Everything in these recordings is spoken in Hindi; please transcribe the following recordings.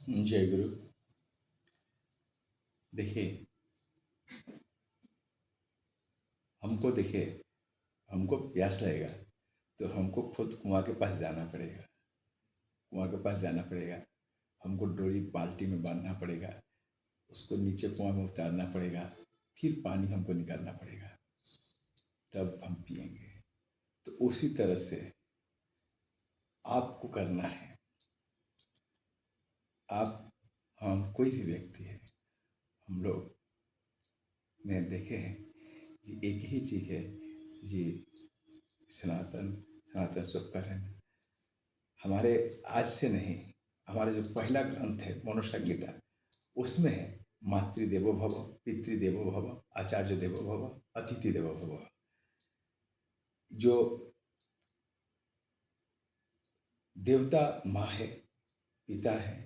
जय गुरु। देखिए, देखिए, हमको प्यास लगेगा तो हमको खुद कुआँ के पास जाना पड़ेगा। कुआँ के पास जाना पड़ेगा, हमको डोरी बाल्टी में बांधना पड़ेगा, उसको नीचे कुआँ में उतारना पड़ेगा, फिर पानी हमको निकालना पड़ेगा, तब हम पिएंगे। तो उसी तरह से आपको करना है। आप, हम, कोई भी व्यक्ति है, हम लोग ने देखे हैं कि एक ही चीज़ है जी, सनातन सनातन सब कर रहे हैं। हमारे आज से नहीं, हमारा जो पहला ग्रंथ है मनुसंहिता, उसमें है मातृदेवो भव, पितृदेवो भव, आचार्य देवो भव, अतिथि देवो भव। जो देवता माँ है, पिता है,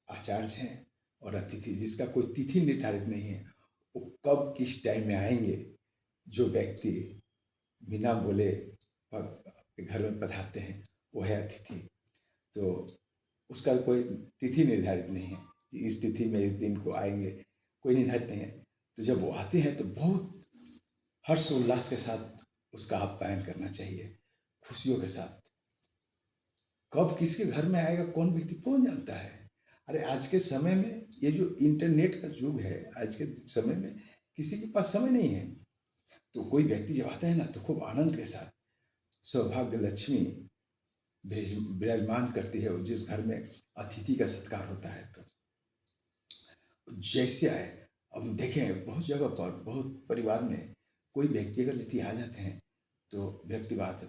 आचार्य हैं और अतिथि, जिसका कोई तिथि निर्धारित नहीं है, वो कब किस टाइम में आएंगे। जो व्यक्ति बिना बोले आपके घर में पधारते हैं वो है अतिथि। तो उसका कोई तिथि निर्धारित नहीं है कि इस तिथि में इस दिन को आएंगे, कोई निर्धारित नहीं है। तो जब वो आते हैं तो बहुत हर्ष उल्लास के साथ उसका आप्यायन करना चाहिए, खुशियों के साथ। कब किसके घर में आएगा कौन व्यक्ति कौन जानता है। अरे आज के समय में ये जो इंटरनेट का युग है, आज के समय में किसी के पास समय नहीं है। तो कोई व्यक्ति जब आता है ना तो खूब आनंद के साथ सौभाग्य लक्ष्मी विराजमान करती है। जिस घर में अतिथि का सत्कार होता है तो जैसे आए। अब हम देखें बहुत जगह पर, बहुत परिवार में कोई व्यक्ति अगर यदि आ जाते हैं तो व्यक्तिवाद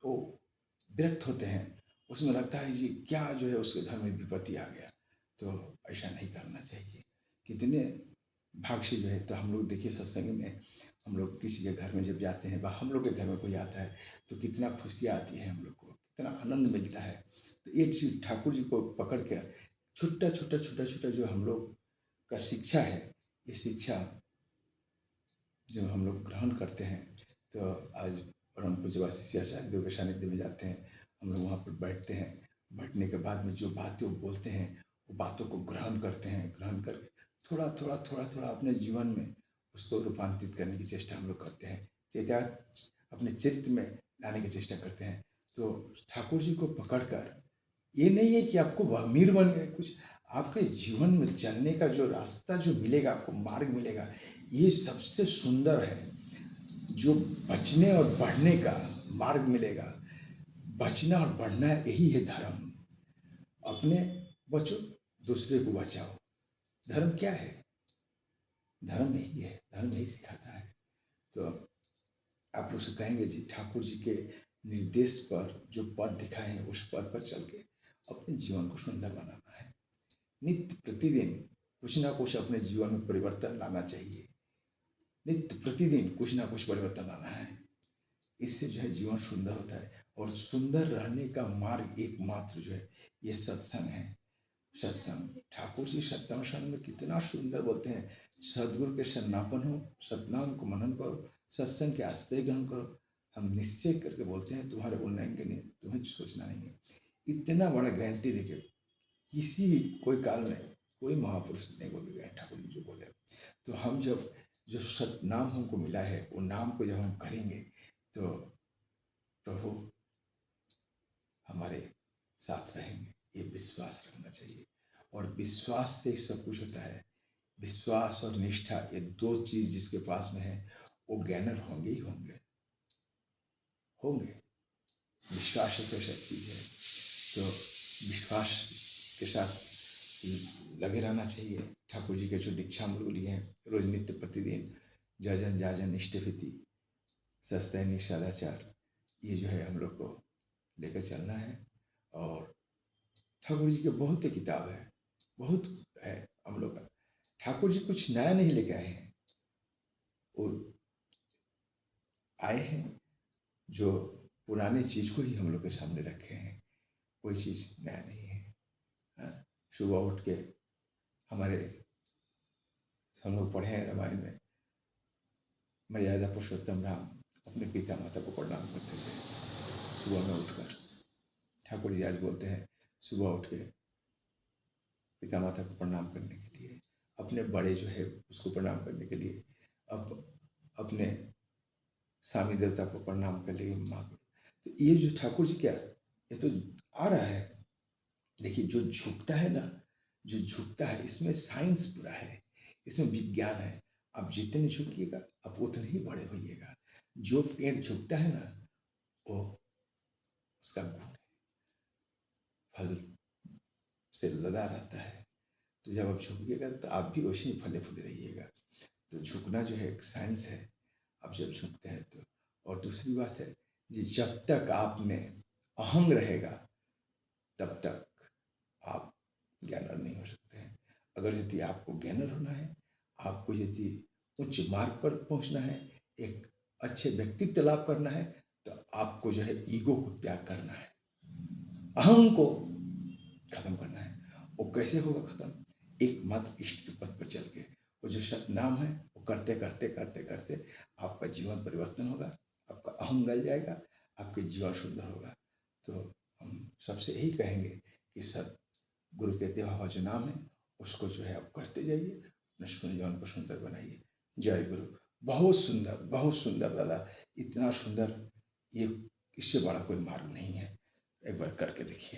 वो विरक्त होते हैं। उसमें लगता है जी क्या जो है उसके घर में विपत्ति आ गया। तो ऐसा नहीं करना चाहिए। कितने भाग से जो है, तो हम लोग देखिए सत्संग में हम लोग किसी के घर में जब जाते हैं, हम लोग के घर में कोई आता है तो कितना खुशियाँ आती है, हम लोग को कितना आनंद मिलता है। तो एक चीज़ ठाकुर जी को पकड़ कर छोटा छोटा छोटा छोटा जो हम लोग का शिक्षा है, ये शिक्षा जो हम लोग ग्रहण करते हैं। तो आज परम पूज्य श्री आचार्य देव के सानिध्य में जाते हैं, हम लोग वहाँ पर बैठते हैं। बैठने के बाद में जो बातें वो बोलते हैं, वो बातों को ग्रहण करते हैं। ग्रहण करके थोड़ा थोड़ा थोड़ा थोड़ा अपने जीवन में उसको रूपांतरित करने की चेष्टा हम लोग करते हैं, चेता अपने चित्त में लाने की चेष्टा करते हैं। तो ठाकुर जी को पकड़कर, ये नहीं है कि आपको अमीर बन गए कुछ, आपके जीवन में चलने का जो रास्ता जो मिलेगा, आपको मार्ग मिलेगा, ये सबसे सुंदर है। जो बचने और बढ़ने का मार्ग मिलेगा, बचना और बढ़ना यही है धर्म। अपने बचो, दूसरे को बचाओ। धर्म क्या है? धर्म यही है, धर्म यही सिखाता है। तो आप लोग से कहेंगे जी ठाकुर जी के निर्देश पर जो पद दिखाए हैं उस पद पर चल के अपने जीवन को सुंदर बनाना है। नित्य प्रतिदिन कुछ ना कुछ अपने जीवन में परिवर्तन लाना चाहिए। नित्य प्रतिदिन कुछ ना कुछ परिवर्तन लाना है। इससे जो है जीवन सुंदर होता है। और सुंदर रहने का मार्ग एकमात्र जो है ये सत्संग है। सत्संग ठाकुर जी सत्संग संग में कितना सुंदर बोलते हैं, सदगुरु के शरणापन हो, सतनाम को मनन करो, सत्संग के आश्रय ग्रहण करो। हम निश्चय करके बोलते हैं तुम्हारे उल्लंघन नहीं, तुम्हें सोचना नहीं है। इतना बड़ा गारंटी देके किसी भी कोई काल में कोई महापुरुष नहीं बोले गए ठाकुर जी जो बोले। तो हम जब जो सतनाम हमको मिला है, वो नाम को जब हम करेंगे तो प्रभु हमारे साथ रहेंगे, ये विश्वास रखना चाहिए। और विश्वास से ही सब कुछ होता है। विश्वास और निष्ठा, ये दो चीज जिसके पास में है वो ज्ञानर होंगे ही होंगे होंगे। विश्वास एक ऐसा चीज है। तो विश्वास के साथ लगे रहना चाहिए। ठाकुर जी के जो दीक्षा हम लोग लिए हैं, रोज नित्य प्रतिदिन जजन जाजन इष्टभीति सस्तैनी सदाचार, ये जो है हम लोग को लेकर चलना है। और ठाकुर जी के बहुत ही किताब है, बहुत है हम लोग का। ठाकुर जी कुछ नया नहीं लेके आए हैं, वो आए हैं जो पुराने चीज को ही हम लोग के सामने रखे हैं। कोई चीज नया नहीं है। हाँ? सुबह उठ के हमारे हम लोग पढ़े हैं रामायण में, मर्यादा पुरुषोत्तम राम अपने पिता माता को प्रणाम करते थे सुबह में उठकर। ठाकुर जी आज बोलते हैं सुबह उठ के पिता माता को प्रणाम करने के लिए, अपने बड़े जो है उसको प्रणाम करने के लिए, अपने स्वामी देवता को प्रणाम कर लिए माँ को। तो ये जो ठाकुर जी क्या, ये तो आ रहा है। देखिए जो झुकता है ना, जो झुकता है इसमें साइंस पूरा है, इसमें विज्ञान है। आप जितने झुकिएगा आप उतने ही बड़े होइएगा। जो पेड़ झुकता है ना वो उसका गुण है, फल से लदा रहता है। तो जब आप झुकिएगा तो आप भी वैसे ही फले फूले रहिएगा। तो झुकना जो है एक साइंस है, आप जब झुकते हैं तो। और दूसरी बात है जी, जब तक आप में अहंग रहेगा तब तक आप ज्ञानर नहीं हो सकते हैं। अगर यदि आपको ज्ञानर होना है, आपको यदि उच्च मार्ग पर पहुंचना है, एक अच्छे व्यक्तित्व लाभ करना है, तो आपको जो है ईगो को त्याग करना है, अहंग को खत्म करना है। वो कैसे होगा खत्म? एकमात्र इष्ट के पथ पर चल के, वो जो सत नाम है वो करते करते करते करते आपका जीवन परिवर्तन होगा, आपका अहंग गल जाएगा, आपके जीवन सुंदर होगा। तो हम सबसे यही कहेंगे कि सत गुरु के दिया हुआ जो नाम है उसको जो है आप करते जाइए, अपने जीवन को सुंदर बनाइए। जय गुरु। बहुत सुंदर दादा, इतना सुंदर, ये इससे बड़ा कोई मार्ग नहीं है। एक बार करके देखिए।